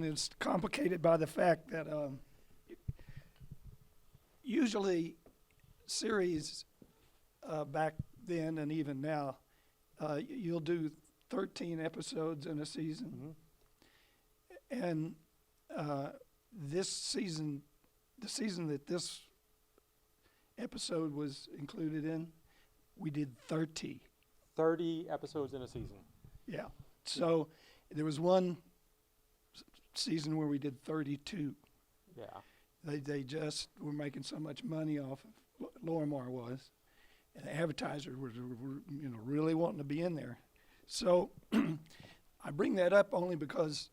It's complicated by the fact that usually series back then and even now, you'll do 13 episodes in a season. And this season, the season that this episode was included in, we did 30. 30 episodes in a season. Yeah. So there was one season where we did 32. Yeah. They just were making so much money off of Lorimar was, and the advertisers were really wanting to be in there. So I bring that up only because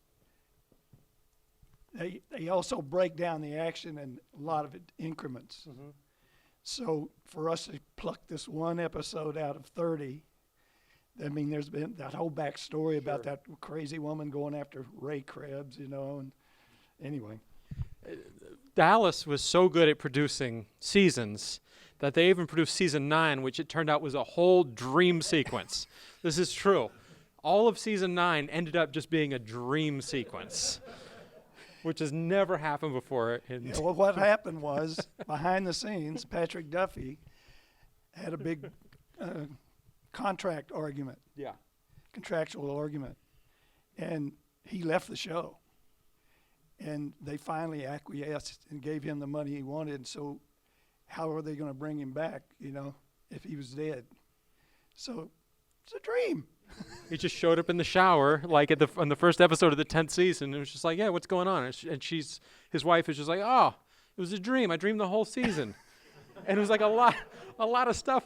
they also break down the action in a lot of it increments. So for us to pluck this one episode out of 30, I mean, there's been that whole backstory about that crazy woman going after Ray Krebs, and anyway. Dallas was so good at producing seasons that they even produced season 9, which it turned out was a whole dream sequence. This is true. All of season 9 ended up just being a dream sequence, which has never happened before. Well, what happened was, behind the scenes, Patrick Duffy had a big contractual argument, and he left the show. And they finally acquiesced and gave him the money he wanted. And so how are they going to bring him back, if he was dead? So it's a dream. He just showed up in the shower, like on the first episode of the 10th season. It was just like, yeah, what's going on? And his wife is just like, oh, it was a dream. I dreamed the whole season. And it was like a lot of stuff.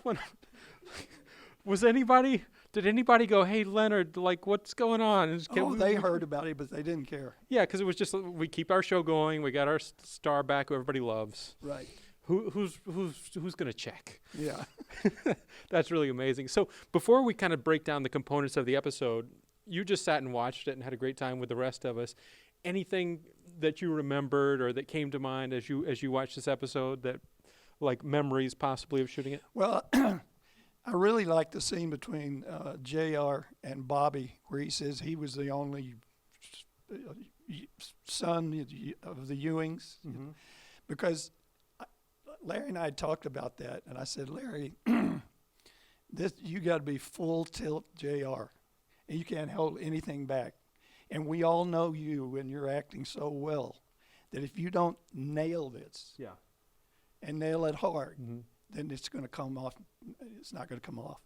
Did anybody go, hey, Leonard, like, what's going on? They heard about it, but they didn't care. Yeah, because it was just, we keep our show going. We got our star back who everybody loves. Right. Who's going to check? Yeah. That's really amazing. So before we kind of break down the components of the episode, you just sat and watched it and had a great time with the rest of us. Anything that you remembered or that came to mind as you watched this episode, that like memories possibly of shooting it? Well, I really like the scene between JR and Bobby, where he says he was the only son of the Ewings, because Larry and I had talked about that, and I said, Larry, you got to be full tilt JR, and you can't hold anything back. And we all know you, and you're acting so well, that if you don't nail this, and nail it hard, then it's going to come off. It's not going to come off.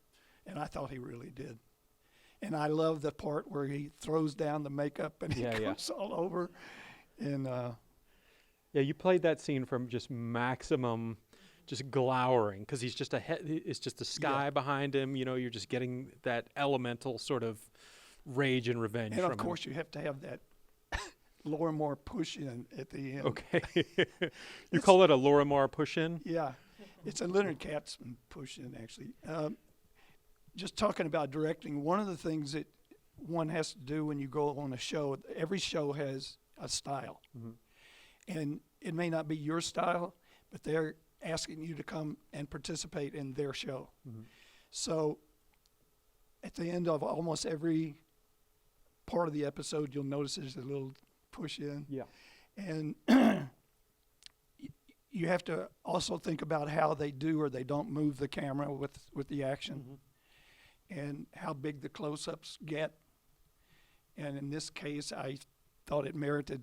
And I thought he really did. And I love the part where he throws down the makeup and it goes all over. And you played that scene from just maximum, just glowering, because he's just it's just the sky behind him. You're just getting that elemental sort of rage and revenge. And from of course, you have to have that Lorimar push-in at the end. Okay. You call it a Lorimar push-in? Yeah. It's a Leonard Katzman push-in, actually. Just talking about directing, one of the things that one has to do when you go on a show, every show has a style. And it may not be your style, but they're asking you to come and participate in their show. So at the end of almost every part of the episode, you'll notice there's a little push-in. Yeah. And you have to also think about how they do or they don't move the camera with the action, and how big the close-ups get. And in this case, I thought it merited,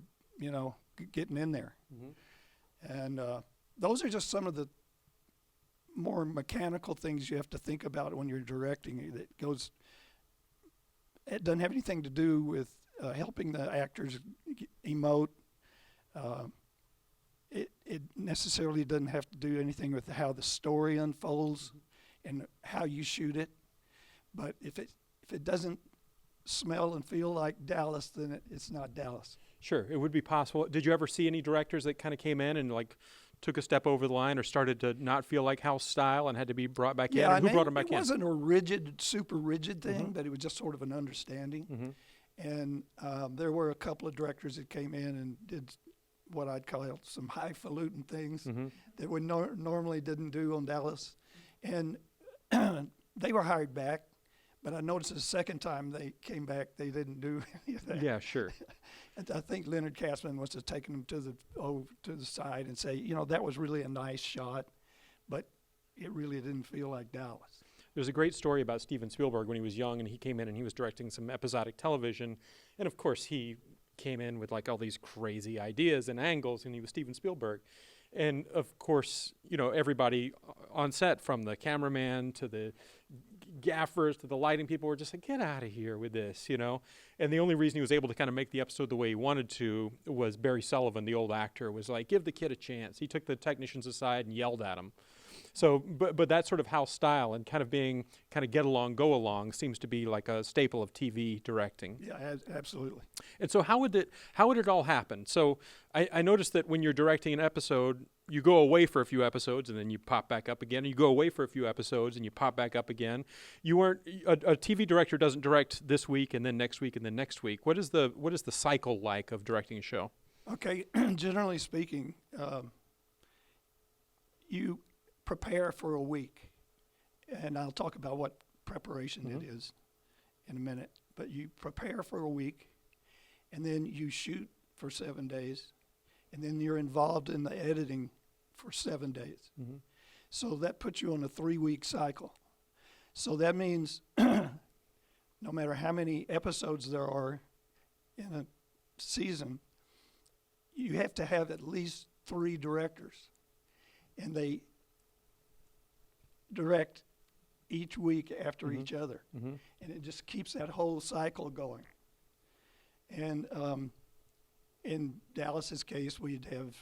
getting in there. And those are just some of the more mechanical things you have to think about when you're directing. It doesn't have anything to do with helping the actors emote. It necessarily doesn't have to do anything with how the story unfolds and how you shoot it. But if it doesn't smell and feel like Dallas, then it's not Dallas. Sure, it would be possible. Did you ever see any directors that kind of came in and like took a step over the line or started to not feel like house style and had to be brought back in? Or who brought them back in? It wasn't a super rigid thing, but it was just sort of an understanding. And there were a couple of directors that came in and did what I'd call some highfalutin things that we normally didn't do on Dallas. And they were hired back, But I noticed the second time they came back, they didn't do any of that. Yeah, sure. And I think Leonard Katzman was just taking them to the side and say, that was really a nice shot, but it really didn't feel like Dallas. There's a great story about Steven Spielberg when he was young and he came in and he was directing some episodic television. And of course, he came in with like all these crazy ideas and angles, and he was Steven Spielberg. And of course, everybody on set, from the cameraman to the gaffers to the lighting people, were just like, get out of here with this, And the only reason he was able to kind of make the episode the way he wanted to was Barry Sullivan, the old actor, was like, give the kid a chance. He took the technicians aside and yelled at him. So, but that sort of house style and kind of being get along, go along seems to be like a staple of TV directing. Yeah, absolutely. And so how would it all happen? So I noticed that when you're directing an episode, you go away for a few episodes and then you pop back up again. And you go away for a few episodes and you pop back up again. You weren't a TV director doesn't direct this week and then next week and then next week. What is the cycle like of directing a show? Okay, generally speaking, you prepare for a week, and I'll talk about what preparation it is in a minute. But you prepare for a week, and then you shoot for 7 days, and then you're involved in the editing for 7 days. Mm-hmm. So that puts you on a 3-week cycle. So that means no matter how many episodes there are in a season, you have to have at least 3 directors, and they direct each week after each other. Mm-hmm. And it just keeps that whole cycle going. And in Dallas's case, we'd have,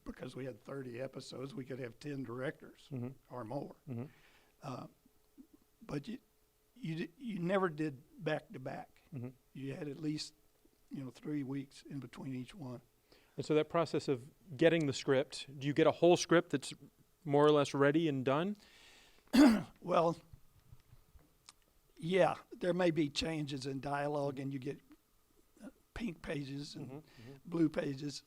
because we had 30 episodes, we could have 10 directors or more. Mm-hmm. But you never did back to back. Mm-hmm. You had at least 3 weeks in between each one. And so that process of getting the script, do you get a whole script that's more or less ready and done? Well, yeah, there may be changes in dialogue, and you get pink pages and blue pages,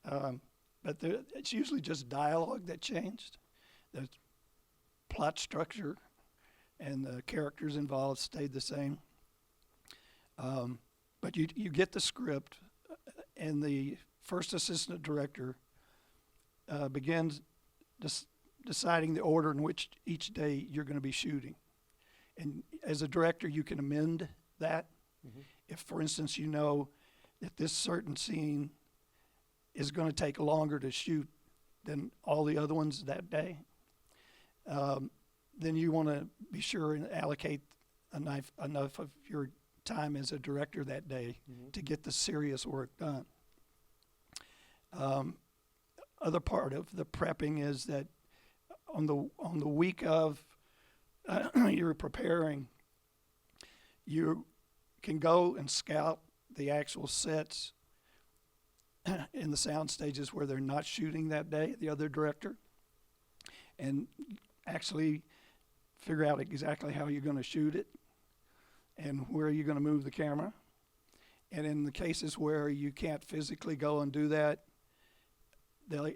but it's usually just dialogue that changed. The plot structure and the characters involved stayed the same. But you get the script, and the first assistant director begins deciding the order in which each day you're going to be shooting. And as a director, you can amend that. Mm-hmm. If, for instance, you know that this certain scene is going to take longer to shoot than all the other ones that day, then you want to be sure and allocate enough of your time as a director that day to get the serious work done. Other part of the prepping is that on the week of you're preparing, you can go and scout the actual sets in the sound stages where they're not shooting that day, the other director, and actually figure out exactly how you're going to shoot it and where you're going to move the camera. And in the cases where you can't physically go and do that,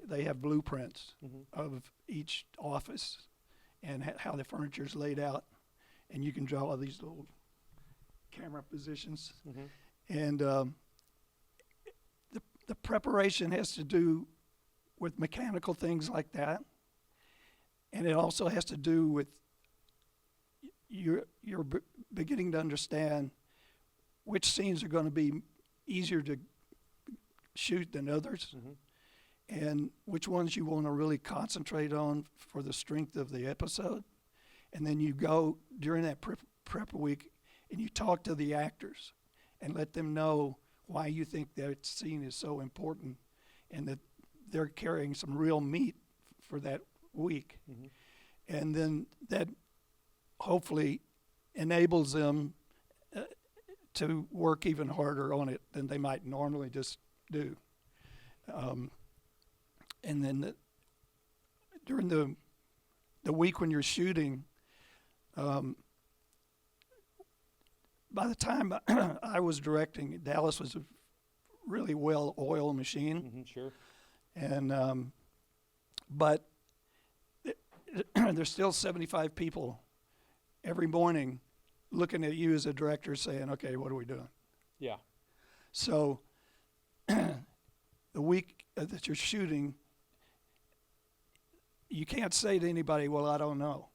they have blueprints of each office and how the furniture is laid out, and you can draw all these little camera positions. And the preparation has to do with mechanical things like that, and it also has to do with you're beginning to understand which scenes are going to be easier to shoot than others. And which ones you want to really concentrate on for the strength of the episode. And then you go during that prep week and you talk to the actors and let them know why you think that scene is so important and that they're carrying some real meat for that week. And then that hopefully enables them to work even harder on it than they might normally just do. And then during the week when you're shooting, by the time I was directing, Dallas was a really well-oiled machine. Sure. And but there's still 75 people every morning looking at you as a director saying, okay, what are we doing? Yeah. So the week that you're shooting, you can't say to anybody, well, I don't know.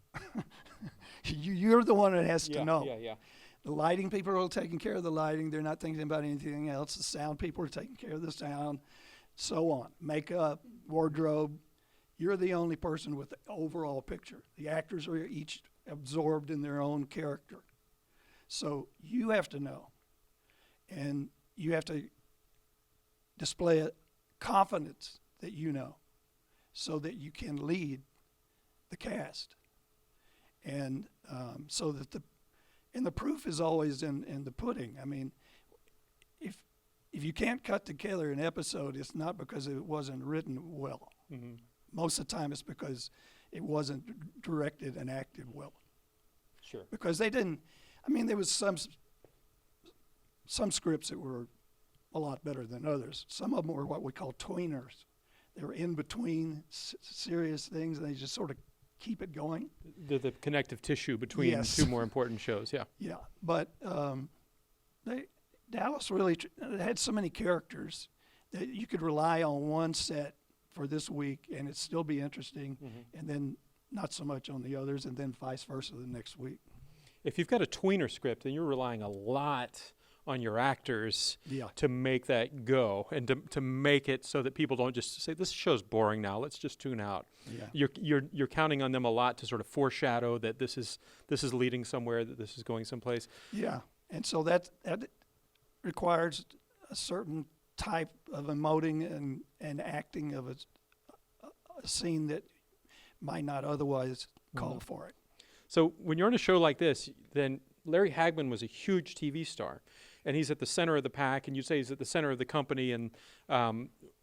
You're the one that has to know. Yeah. The lighting people are taking care of the lighting. They're not thinking about anything else. The sound people are taking care of the sound, so on. Makeup, wardrobe. You're the only person with the overall picture. The actors are each absorbed in their own character. So you have to know. And you have to display a confidence that you know so that you can lead the cast. And so that the proof is always in the pudding. I mean, if you can't cut together an episode, it's not because it wasn't written well. Mm-hmm. Most of the time it's because it wasn't directed and acted well. Sure. Because they didn't, I mean, there was some scripts that were a lot better than others. Some of them were what we call tweeners. They were in between serious things, and they just sort of keep it going. The connective tissue between Yes. two more important shows, yeah. Yeah, but Dallas really had so many characters that you could rely on one set for this week, and it'd still be interesting, and then not so much on the others, and then vice versa the next week. If you've got a tweener script, then you're relying a lot on your actors to make that go and to make it so that people don't just say, this show's boring now, let's just tune out. Yeah. You're counting on them a lot to sort of foreshadow that this is leading somewhere, that this is going someplace. Yeah, and so that requires a certain type of emoting and acting of a scene that might not otherwise call for it. So when you're on a show like this, then Larry Hagman was a huge TV star, and he's at the center of the pack, and you say he's at the center of the company. And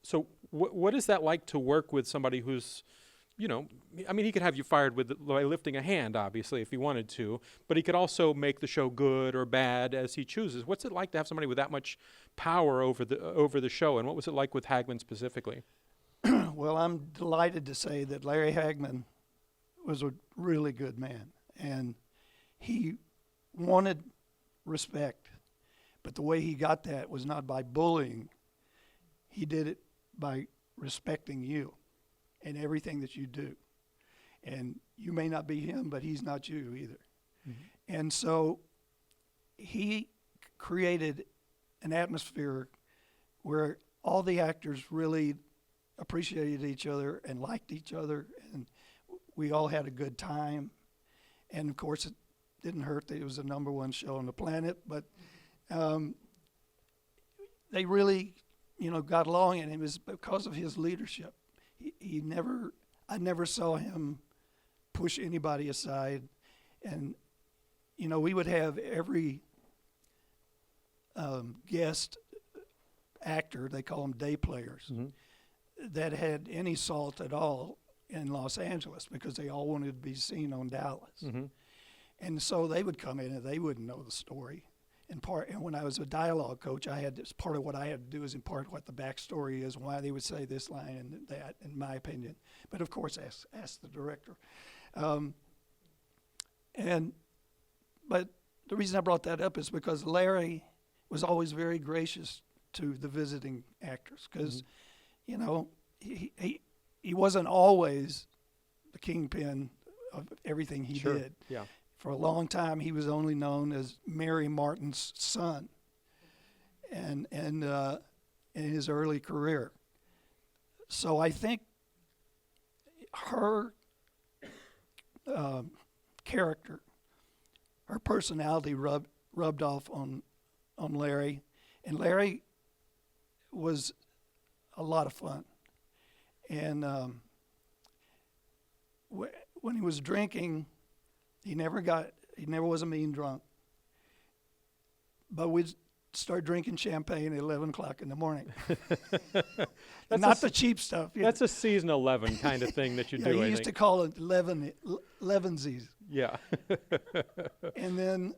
so what is that like to work with somebody who's, you know, I mean, he could have you fired by lifting a hand, obviously, if he wanted to, but he could also make the show good or bad as he chooses. What's it like to have somebody with that much power over the show, and what was it like with Hagman specifically? Well, I'm delighted to say that Larry Hagman was a really good man, and he wanted respect, but the way he got that was not by bullying. He did it by respecting you and everything that you do. And you may not be him, but he's not you either. Mm-hmm. And so he created an atmosphere where all the actors really appreciated each other and liked each other, and we all had a good time. And of course, it didn't hurt that it was the #1 show on the planet, but they really, got along, and it was because of his leadership. I never saw him push anybody aside, and we would have every guest actor, they call them day players, that had any salt at all in Los Angeles because they all wanted to be seen on Dallas. Mm-hmm. And so they would come in and they wouldn't know the story. And when I was a dialogue coach, part of what I had to do is impart what the backstory is, why they would say this line and that, in my opinion. But of course, ask the director. But the reason I brought that up is because Larry was always very gracious to the visiting actors, because he wasn't always the kingpin of everything he did. Yeah. For a long time, he was only known as Mary Martin's son, and in his early career. So I think her character, her personality rubbed off on Larry, and Larry was a lot of fun. And when he was drinking, he never was a mean drunk. But we'd start drinking champagne at 11 o'clock in the morning. Not the cheap stuff. That's a season 11 kind of thing that you do. He used to call it 11sies. Yeah. And then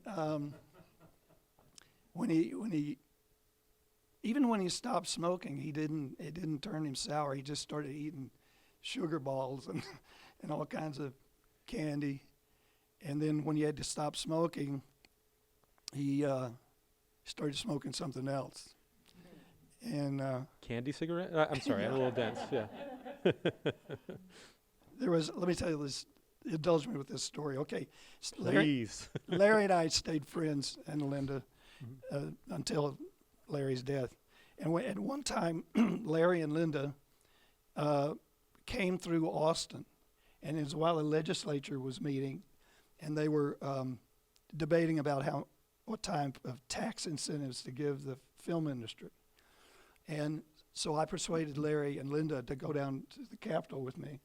when he stopped smoking, it didn't turn him sour. He just started eating sugar balls and all kinds of candy. And then when he had to stop smoking, he started smoking something else. And Candy cigarette? I'm sorry, I'm a little dense. Yeah. let me tell you this, indulge me with this story. Okay, Please. Larry and I stayed friends, and Linda, until Larry's death. And at one time, Larry and Linda came through Austin, and it was while the legislature was meeting, and they were debating about what type of tax incentives to give the film industry. And so I persuaded Larry and Linda to go down to the Capitol with me,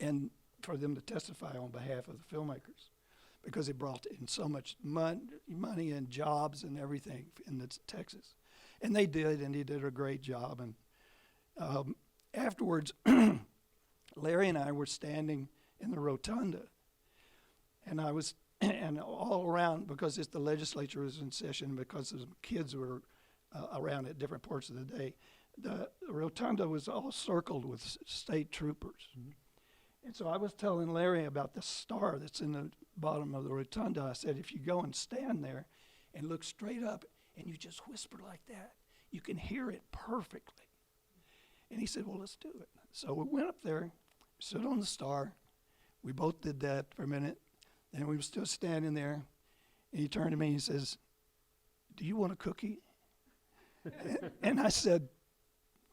and for them to testify on behalf of the filmmakers, because it brought in so much money and jobs and everything in Texas. And they did, and he did a great job. And afterwards, Larry and I were standing in the rotunda, and I was, and all around, because the legislature was in session, because the kids were around at different parts of the day, the rotunda was all circled with state troopers. Mm-hmm. And so I was telling Larry about the star that's in the bottom of the rotunda. I said, if you go and stand there and look straight up and you just whisper like that, you can hear it perfectly. And he said, well, let's do it. So we went up there, stood on the star. We both did that for a minute. And we were still standing there. And he turned to me and he says, do you want a cookie? And I said,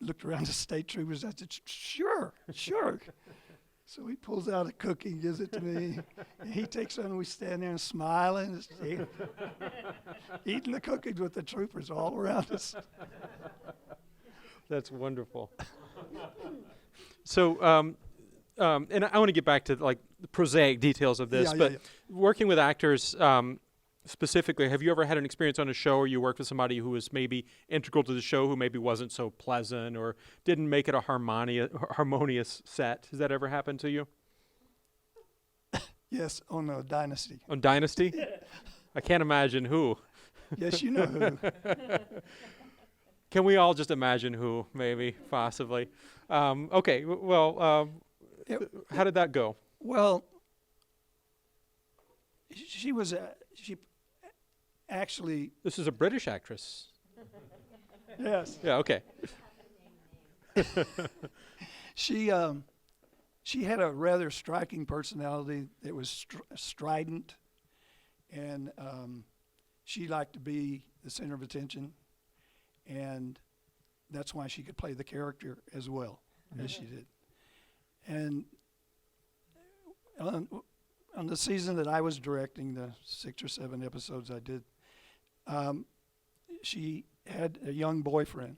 looked around the state troopers. I said, sure. So he pulls out a cookie and gives it to me. And he takes one, and we stand there and smiling, eating the cookies with the troopers all around us. That's wonderful. So, and I want to get back to like the prosaic details of this, but working with actors specifically, have you ever had an experience on a show where you worked with somebody who was maybe integral to the show, who maybe wasn't so pleasant or didn't make it a harmonious set? Has that ever happened to you? Yes, on Dynasty. On Dynasty? I can't imagine who. Yes, you know who. Can we all just imagine who, maybe, possibly? Okay, well, how did that go? Well, she actually... This is a British actress. Yes. Yeah, okay. She had a rather striking personality that was strident, and she liked to be the center of attention, and that's why she could play the character as well as she did. And on the season that I was directing, the 6 or 7 episodes I did, she had a young boyfriend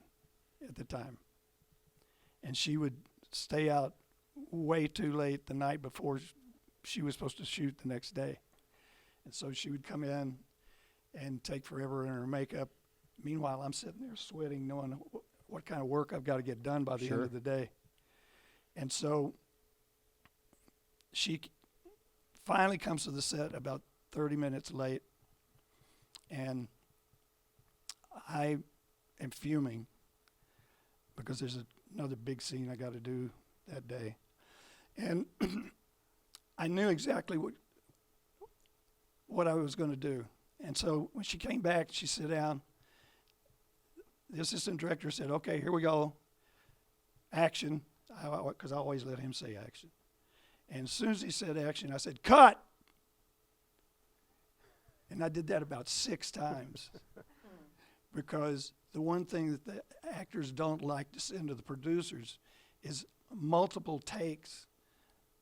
at the time, and she would stay out way too late the night before she was supposed to shoot the next day. And so she would come in and take forever in her makeup. Meanwhile, I'm sitting there sweating, knowing what kind of work I've got to get done by the end of the day. And so she finally comes to the set about 30 minutes late, and I am fuming because there's another big scene I got to do that day. And I knew exactly what I was going to do. And so when she came back, she sat down. The assistant director said, okay, here we go. Action, because I always let him say action. And as soon as he said action, I said, cut! And I did that about 6 times. Because the one thing that the actors don't like to send to the producers is multiple takes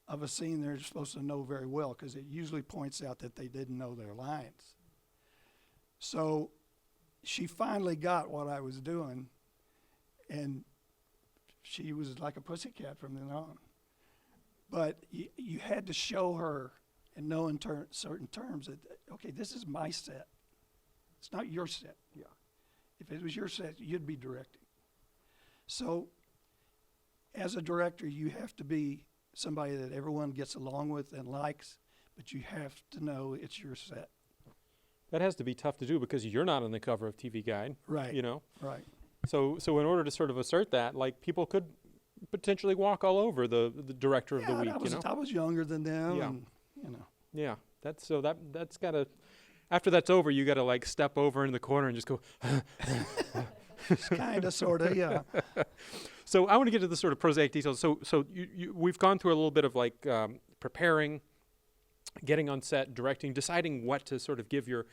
of a scene they're supposed to know very well, because it usually points out that they didn't know their lines. So she finally got what I was doing, and she was like a pussycat from then on. But you had to show her and know in certain terms that, okay, this is my set. It's not your set. Yeah. If it was your set, you'd be directing. So as a director, you have to be somebody that everyone gets along with and likes, but you have to know it's your set. That has to be tough to do because you're not on the cover of TV Guide. Right. You know? Right. So in order to sort of assert that, like, people could potentially walk all over the director of the week, I was younger than them. Yeah. And, you know. Yeah. That's got to after that's over, you got to like step over in the corner and just go. Kind of, sort of, yeah. So I want to get to the sort of prosaic details. So we've gone through a little bit of like preparing, getting on set, directing, deciding what to sort of give your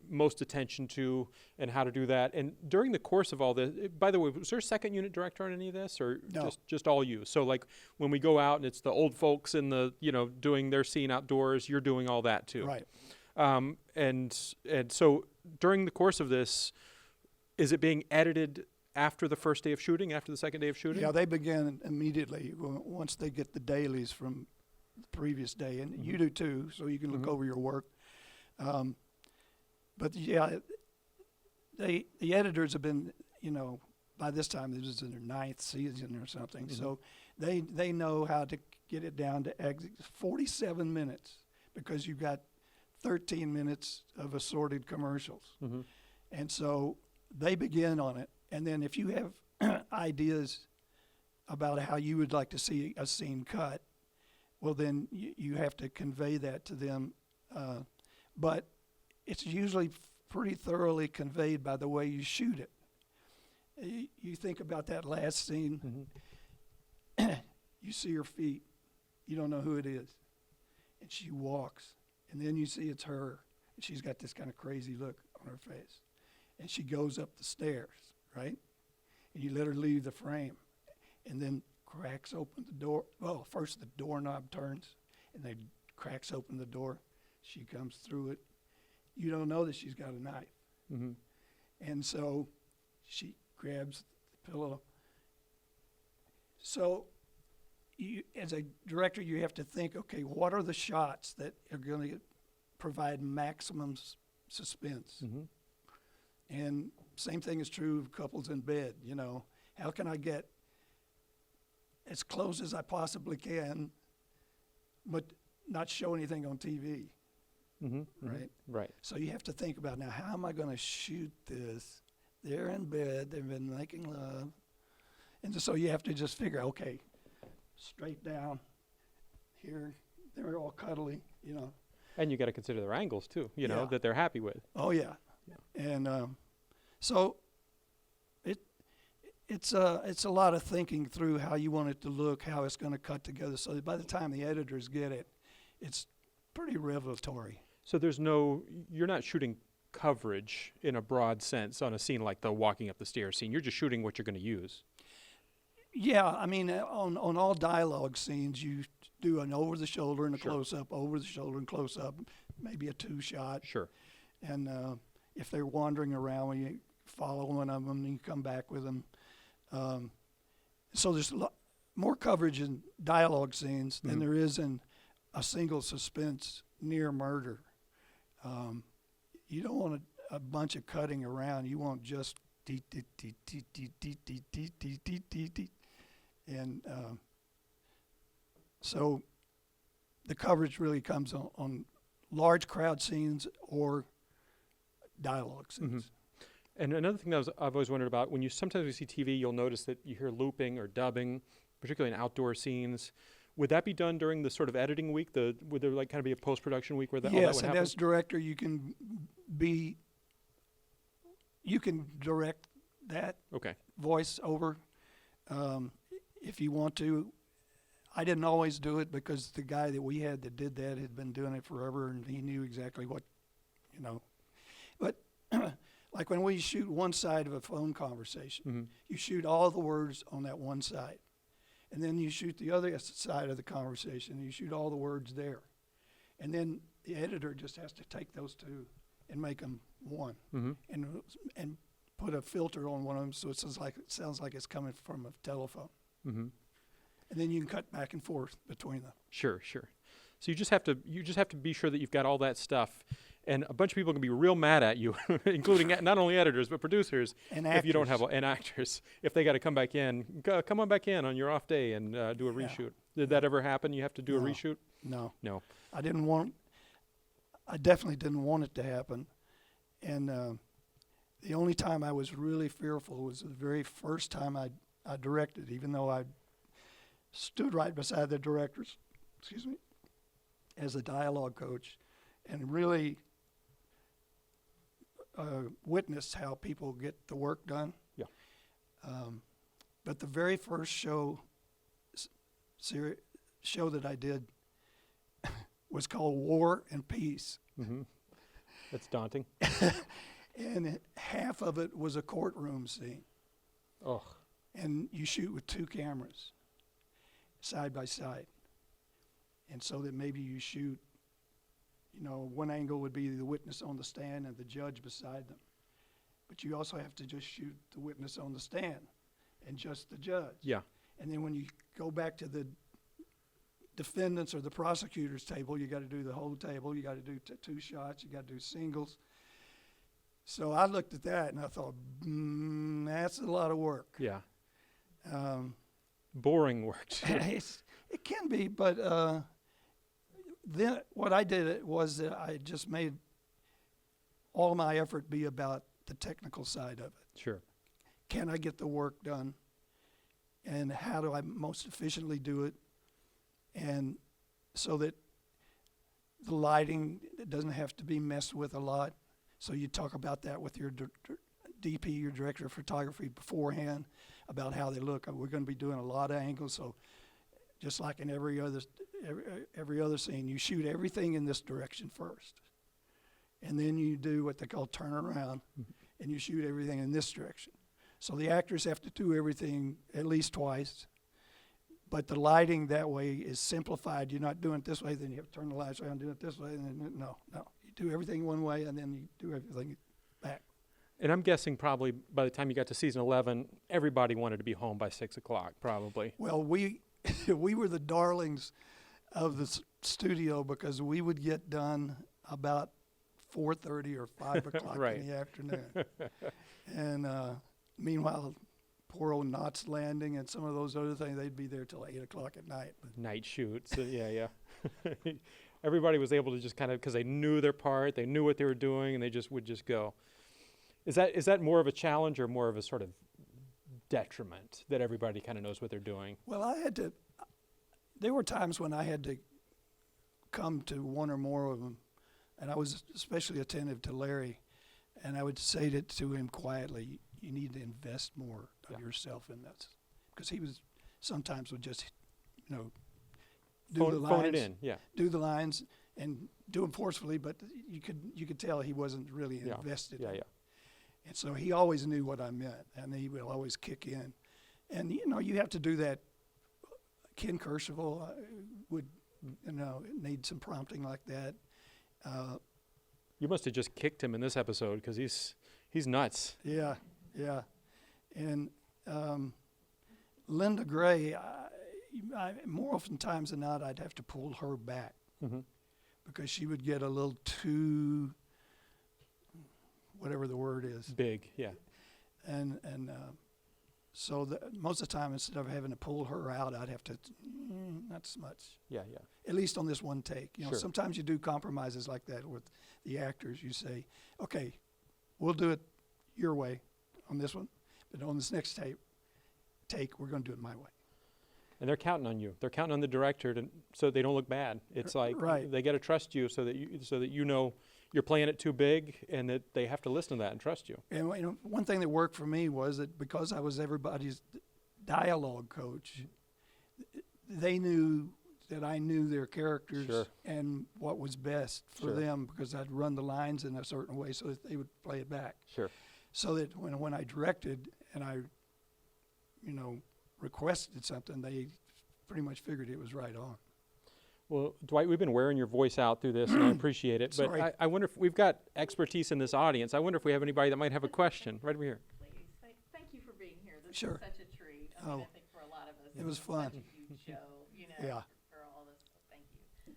most attention to and how to do that. And during the course of all this, by the way, was there a second unit director on any of this, or No. just all you? So like when we go out and it's the old folks in the doing their scene outdoors, you're doing all that too. Right. And so during the course of this, is it being edited after the first day of shooting, after the second day of shooting? Yeah, they begin immediately once they get the dailies from the previous day, and you do too, so you can look over your work. But yeah, the editors have been, by this time this is in their 9th season or something, so they know how to get it down to 47 minutes because you've got 13 minutes of assorted commercials, and so they begin on it. And then if you have ideas about how you would like to see a scene cut, well, then you have to convey that to them. But it's usually pretty thoroughly conveyed by the way you shoot it. You think about that last scene, you see her feet, you don't know who it is, and she walks, and then you see it's her, and she's got this kind of crazy look on her face, and she goes up the stairs, right? And you let her leave the frame, and then cracks open the door. Well, first the doorknob turns, and then cracks open the door. She comes through it. You don't know that she's got a knife. And so she grabs the pillow. So you, as a director, you have to think, okay, what are the shots that are going to provide maximum suspense? And same thing is true of couples in bed. How can I get as close as I possibly can, but not show anything on TV, right? Right. So you have to think about, now, how am I going to shoot this? They're in bed, they've been making love, and so you have to just figure, okay, straight down here, they're all cuddly, And you got to consider their angles too, Yeah. that they're happy with. Oh yeah, and so it's a lot of thinking through how you want it to look, how it's going to cut together. So that by the time the editors get it, it's pretty revelatory. So you're not shooting coverage in a broad sense on a scene like the walking up the stairs scene. You're just shooting what you're going to use. Yeah, I mean, on all dialogue scenes, you do an over the shoulder and a Sure. close up, over the shoulder and close up, maybe a 2-shot. Sure. And if they're wandering around, when you follow one of them, and you come back with them. So there's more coverage in dialogue scenes than there is in a single suspense near murder. You don't want a bunch of cutting around. You want just dee dee dee dee dee dee dee dee dee dee dee dee. And so the coverage really comes on large crowd scenes or dialogue scenes. And another thing that I've always wondered about, when sometimes we see TV, you'll notice that you hear looping or dubbing, particularly in outdoor scenes. Would that be done during the sort of editing week? Would there kind of be a post-production week where all that would Yes, happen? and as director, you can direct that Okay. voice over if you want to. I didn't always do it because the guy that we had that did that had been doing it forever, and he knew exactly what, But like when we shoot one side of a phone conversation, you shoot all the words on that one side. And then you shoot the other side of the conversation, and you shoot all the words there. And then the editor just has to take those two and make them one, and put a filter on one of them so it sounds like it's coming from a telephone. And then you can cut back and forth between them. Sure. So you just have to be sure that you've got all that stuff. And a bunch of people can be real mad at you, including not only editors but producers, And if you don't have actors. and actors. If they got to come back in, come on back in on your off day and do a Yeah. reshoot. Did that ever happen? You have to do a No. reshoot? No. No. I definitely didn't want it to happen. And the only time I was really fearful was the very first time I directed, even though I stood right beside the directors, as a dialogue coach, and really witnessed how people get the work done. Yeah. But the very first show that I did was called War and Peace. Mm-hmm. That's daunting. And half of it was a courtroom scene. Oh. And you shoot with 2 cameras side by side. And so that maybe you shoot, one angle would be the witness on the stand and the judge beside them. But you also have to just shoot the witness on the stand and just the judge. Yeah. And then when you go back to the defendants or the prosecutor's table, you got to do the whole table. You got to do 2 shots. You got to do singles. So I looked at that and I thought, that's a lot of work. Yeah. Boring work. It can be, but then what I did was that I just made all my effort be about the technical side of it. Sure. Can I get the work done? And how do I most efficiently do it? And so that the lighting doesn't have to be messed with a lot. So you talk about that with your DP, your director of photography, beforehand about how they look. We're going to be doing a lot of angles, so just like in every other scene, you shoot everything in this direction first, and then you do what they call turn around, and you shoot everything in this direction. So the actors have to do everything at least twice, but the lighting that way is simplified. You're not doing it this way, then you have to turn the lights around, do it this way, and then no. You do everything one way, and then you do everything back. And I'm guessing probably by the time you got to season 11, everybody wanted to be home by 6 o'clock, probably. Well, we were the darlings of the studio because we would get done about 4:30 or 5 o'clock Right. in the afternoon. And meanwhile, poor old Knots Landing and some of those other things, they'd be there till 8 o'clock at night. Night shoots. Yeah. Everybody was able to just kind of, because they knew their part, they knew what they were doing, and they just would just go. Is that more of a challenge or more of a sort of detriment that everybody kind of knows what they're doing? Well, there were times when I had to come to one or more of them, and I was especially attentive to Larry, and I would say to him quietly, you need to invest more of yourself in this. Because he was sometimes would just, do the lines. Phone it in, yeah. Do the lines and do them forcefully, but you could tell he wasn't really invested in it. And so he always knew what I meant, and he would always kick in. And, you have to do that. Ken Kercheval would, need some prompting like that. You must have just kicked him in this episode because he's nuts. Yeah. And Linda Gray, I more oftentimes than not, I'd have to pull her back because she would get a little too, whatever the word is. Big, yeah. And so most of the time, instead of having to pull her out, I'd have to, not so much. Yeah. At least on this one take. Sure. Sometimes you do compromises like that with the actors. You say, okay, we'll do it your way on this one, but on this next take, we're going to do it my way. And they're counting on you. They're counting on the director so they don't look bad. It's like they got to trust you so that you know you're playing it too big, and that they have to listen to that and trust you. And one thing that worked for me was that because I was everybody's dialogue coach, they knew that I knew their characters and what was best for them because I'd run the lines in a certain way so that they would play it back. Sure. So that when I directed and I, requested something, they pretty much figured it was right on. Well, Dwight, we've been wearing your voice out through this, and I appreciate it. Sorry. But I wonder if we've got expertise in this audience. I wonder if we have anybody that might have a question right over here. Please, thank you for being here. This Sure. is such a treat. I mean, I think for a lot of us, It was it's fun. such a huge show, Yeah. for all of us. Thank you.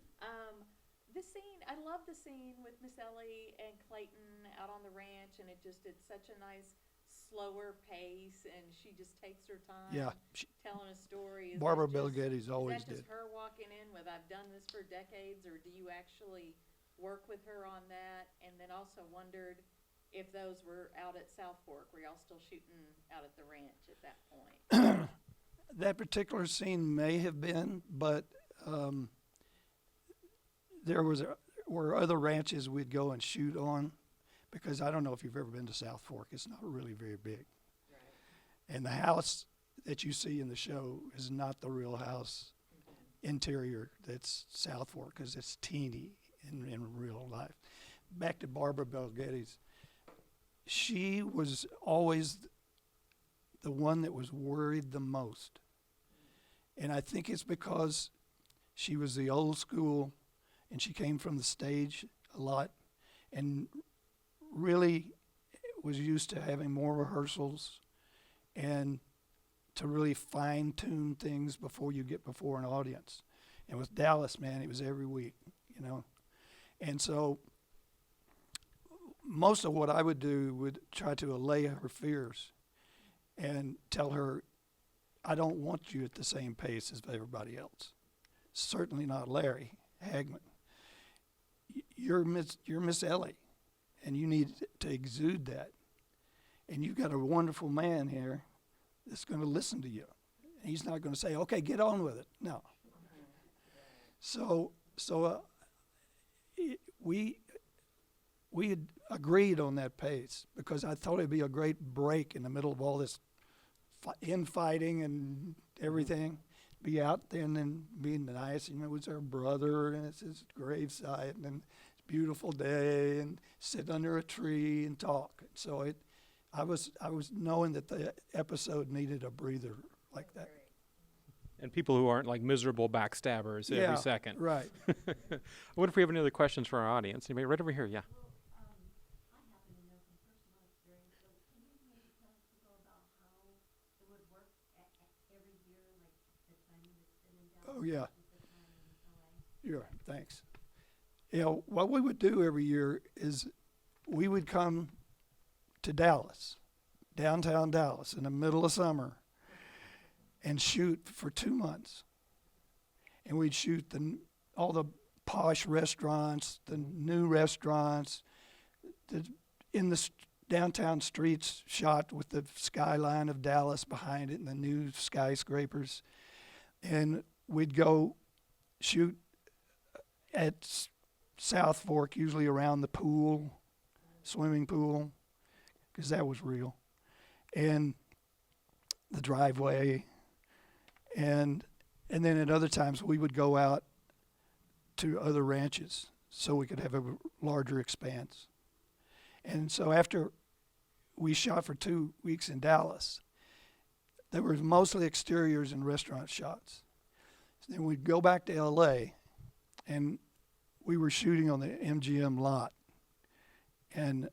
This scene, I love the scene with Miss Ellie and Clayton out on the ranch, and it's such a nice, slower pace, and she just takes her time. Yeah. Telling a story. Barbara Bel Geddes always Is that did. just her walking in with, I've done this for decades, or do you actually work with her on that? And then also wondered if those were out at South Fork. Were y'all still shooting out at the ranch at that point? That particular scene may have been, but there were other ranches we'd go and shoot on. because I don't know if you've ever been to South Fork. It's not really very big. Right. And the house that you see in the show is not the real house interior that's South Fork, because it's teeny in real life. Back to Barbara Bel Geddes. She was always the one that was worried the most. And I think it's because she was the old school and she came from the stage a lot and really was used to having more rehearsals and to really fine tune things before you get before an audience. And with Dallas, man, it was every week, you know. And so most of what I would do would try to allay her fears and tell her, I don't want you at the same pace as everybody else. Certainly not Larry Hagman. You're Miss Ellie, and you need to exude that. And you've got a wonderful man here that's going to listen to you. And he's not going to say, okay, get on with it. No. So we had agreed on that pace because I thought it'd be a great break in the middle of all this infighting and everything. Be out there and then being nice. You know, it was our brother and it's his gravesite and it's a beautiful day and sit under a tree and talk. So I was knowing that the episode needed a breather like that. And people who aren't like miserable backstabbers every second. Right. What if we have any other questions for our audience? Anybody right over here? Yeah. Oh, yeah. Yeah, thanks. You know, what we would do every year is we would come to Dallas, downtown Dallas, in the middle of summer and shoot for 2 months. And we'd shoot all the posh restaurants, the new restaurants, in the downtown streets shot with the skyline of Dallas behind it and the new skyscrapers. And we'd go shoot at South Fork, usually around the pool, swimming pool, because that was real, and the driveway. And then at other times we would go out to other ranches so we could have a larger expanse. And so after we shot for 2 weeks in Dallas, there were mostly exteriors and restaurant shots. So then we'd go back to L.A., and we were shooting on the MGM lot. And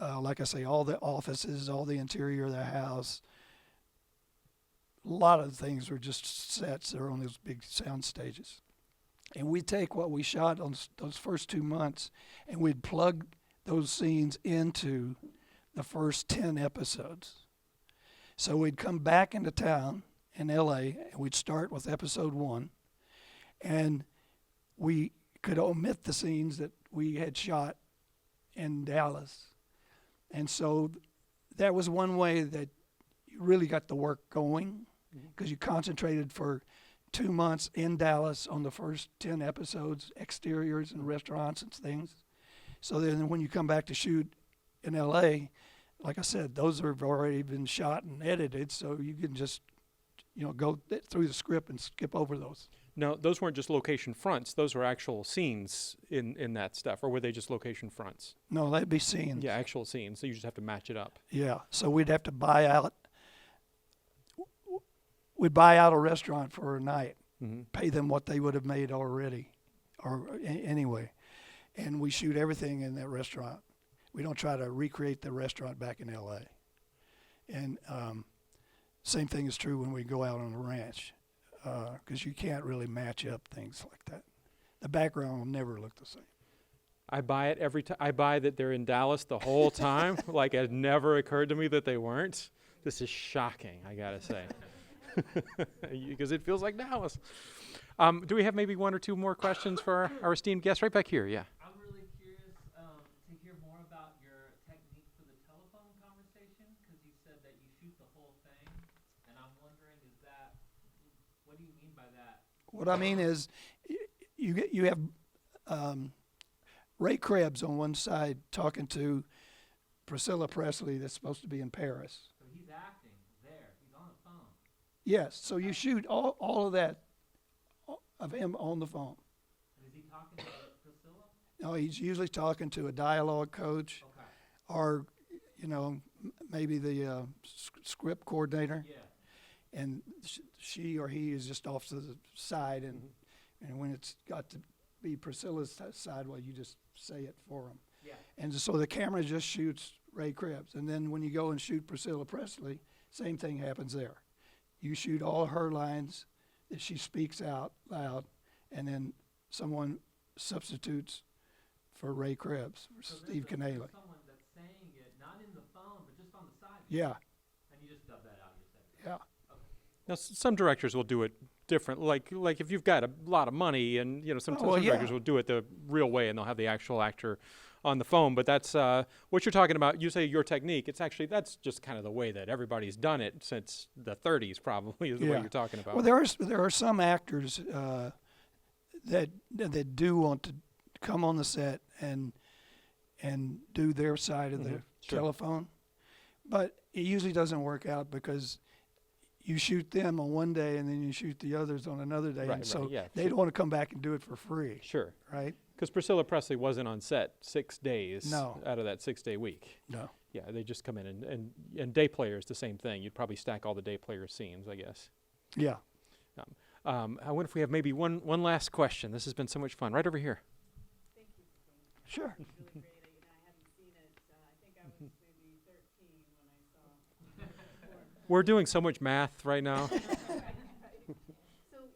like I say, all the offices, all the interior of the house, a lot of things were just sets that were on those big sound stages. And we'd take what we shot on those first 2 months, and we'd plug those scenes into the first 10 episodes. So we'd come back into town in L.A., and we'd start with episode 1, and we could omit the scenes that we had shot in Dallas. And so that was one way that you really got the work going, because you concentrated for 2 months in Dallas on the first 10 episodes, exteriors and restaurants and things. So then when you come back to shoot in L.A., like I said, those have already been shot and edited, so you can just, go through the script and skip over those. No, those weren't just location fronts. Those were actual scenes in that stuff, or were they just location fronts? No, they'd be scenes. Yeah, actual scenes. So you just have to match it up. Yeah, so we'd have to buy out a restaurant for a night, pay them what they would have made already, or anyway, and we shoot everything in that restaurant. We don't try to recreate the restaurant back in L.A. And same thing is true when we go out on the ranch, because you can't really match up things like that. The background will never look the same. I buy it every time. I buy that they're in Dallas the whole time. Like it never occurred to me that they weren't. This is shocking, I gotta say, because it feels like Dallas. Do we have maybe 1 or 2 more questions for our esteemed guest? Right back here, yeah. I'm really curious to hear more about your technique for the telephone conversation, because you said that you shoot the whole thing, and I'm wondering, what do you mean by that? What I mean is, you have Ray Krebs on one side talking to Priscilla Presley that's supposed to be in Paris. So he's acting there. He's on the phone. Yes, so you shoot all of that of him on the phone. And is he talking to Priscilla? No, he's usually talking to a dialogue coach Okay. or, maybe the script coordinator. Yeah. And she or he is just off to the side, and when it's got to be Priscilla's side, well, you just say it for them. Yeah. And so the camera just shoots Ray Krebs, and then when you go and shoot Priscilla Presley, same thing happens there. You shoot all her lines that she speaks out loud, and then someone substitutes for Ray Krebs, for So Steve there's Canale. someone that's saying it, not in the phone, but just on the side. Yeah, And you just dub that out yourself. yeah. Now, some directors will do it different. Like if you've got a lot of money, and some directors will do it the real way, and they'll have the actual actor on the phone. But that's what you're talking about. You say your technique. It's actually that's just kind of the way that everybody's done it since the 30s, probably, is the way Yeah. you're talking about. Well, there are some actors that do want to come on the set and do their side of the Sure. telephone, but it usually doesn't work out because you shoot them on one day and then you shoot the others on another day, Right, and so yeah, they sure. don't want to come back and do it for free, Sure. right? Because Priscilla Presley wasn't on set 6 days No. out of that 6-day week. No. Yeah, they just come in and day players the same thing. You'd probably stack all the day player scenes, I guess. Yeah. I wonder if we have maybe one last question. This has been so much fun. Right over here. Thank you. Sure. It's really great. I haven't seen it. I think I was maybe 13 when I saw. We're doing so much math right now. So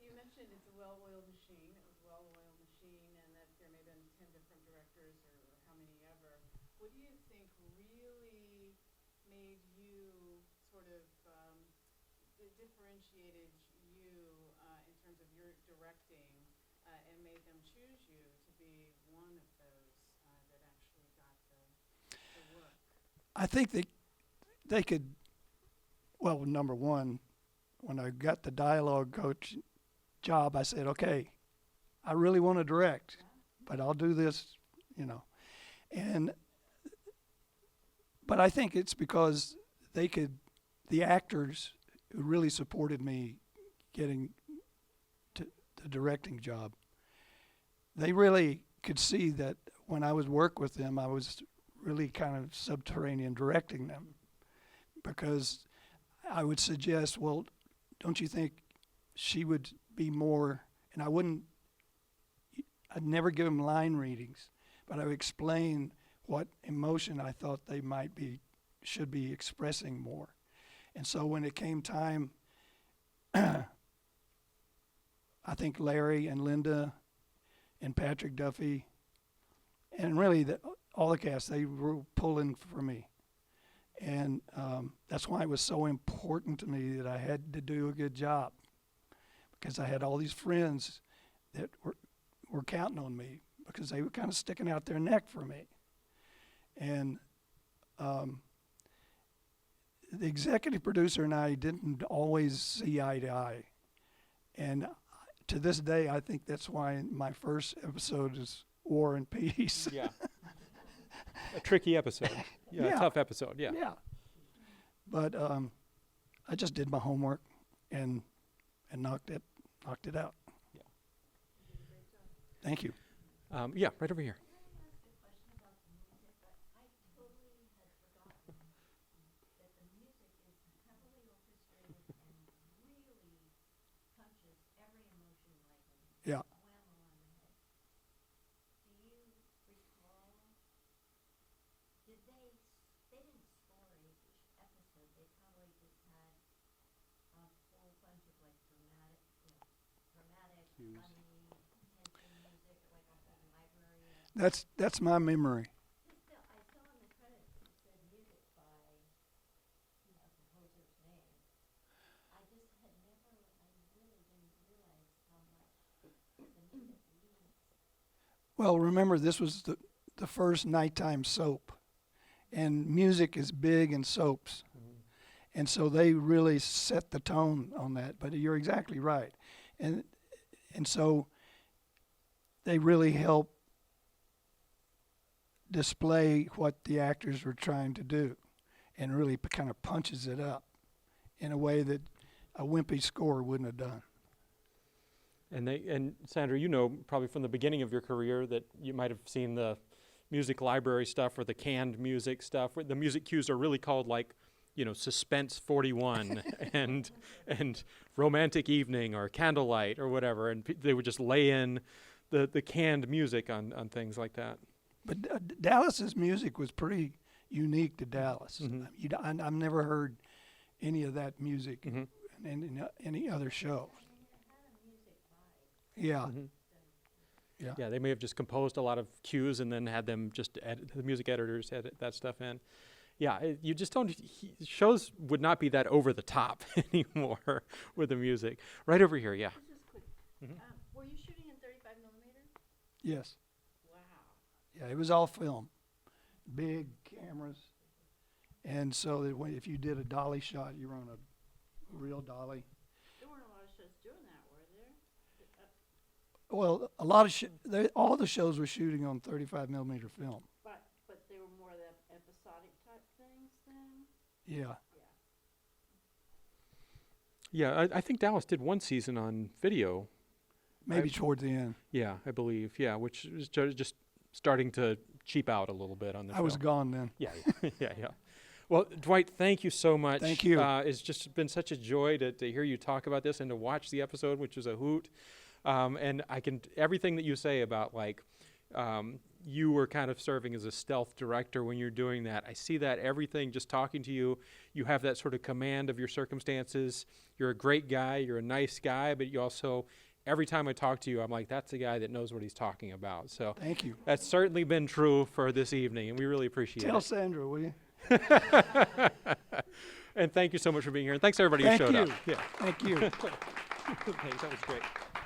you mentioned it's a well-oiled machine. It was a well-oiled machine, and that there may have been 10 different directors or how many ever. What do you think really made you sort of differentiated you in terms of your directing and made them choose you to be one of those that actually got the work? I think they could. Well, number one, when I got the dialogue coach job, I said, okay, I really want to direct, but I'll do this, but I think it's because the actors who really supported me getting to the directing job, they really could see that when I would work with them, I was really kind of subterranean directing them, because I would suggest, well, don't you think she would be more, and I'd never give them line readings, but I would explain what emotion I thought they should be expressing more. And so when it came time, I think Larry and Linda and Patrick Duffy, and really all the cast, they were pulling for me. And that's why it was so important to me that I had to do a good job, because I had all these friends that were counting on me because they were kind of sticking out their neck for me. And the executive producer and I didn't always see eye to eye. And to this day, I think that's why my first episode is War and Peace. Yeah. A tricky episode. Yeah, Yeah. a tough episode. Yeah. Yeah. But I just did my homework and knocked it out. Yeah. Thank you. Yeah, right over here. Yeah. That's my memory. Well, remember, this was the first nighttime soap, and music is big in soaps. And so they really set the tone on that. But you're exactly right. And so they really help display what the actors were trying to do, and really kind of punches it up in a way that a wimpy score wouldn't have done. And Sandra, you know probably from the beginning of your career that you might have seen the music library stuff or the canned music stuff, where the music cues are really called like, you know, Suspense 41 and Romantic Evening or Candlelight or whatever, and they would just lay in the canned music on things like that. But Dallas's music was pretty unique to Dallas. I've never heard any of that music in any other show. Yeah. Yeah, they may have just composed a lot of cues and then had them just the music editors edit that stuff in. Yeah, you just don't. Shows would not be that over the top anymore with the music. Right over here, yeah. This is quick. Were you shooting in 35 millimeter? Yes. Wow. Yeah, it was all film, big cameras, and so that if you did a dolly shot, you were on a real dolly. There weren't a lot of shows doing that, were there? Well, a lot of all the shows were shooting on 35 millimeter film. But they were more of the episodic type things then? Yeah. Yeah, I think Dallas did one season on video. Maybe towards the end. Yeah, I believe. Yeah, which is just starting to cheap out a little bit on the show. I was gone then. Yeah, yeah. Well, Dwight, thank you so much. Thank you. It's just been such a joy to hear you talk about this and to watch the episode, which was a hoot. And everything that you say about you were kind of serving as a stealth director when you're doing that. I see that everything, just talking to you, you have that sort of command of your circumstances. You're a great guy. You're a nice guy, but you also, every time I talk to you, I'm like, that's a guy that knows what he's talking about. So Thank you. that's certainly been true for this evening, and we really appreciate Tell it. Sandra, will you? And thank you so much for being here. And thanks everybody who Thank showed you. up. Yeah. Thank you. Thanks. That was great.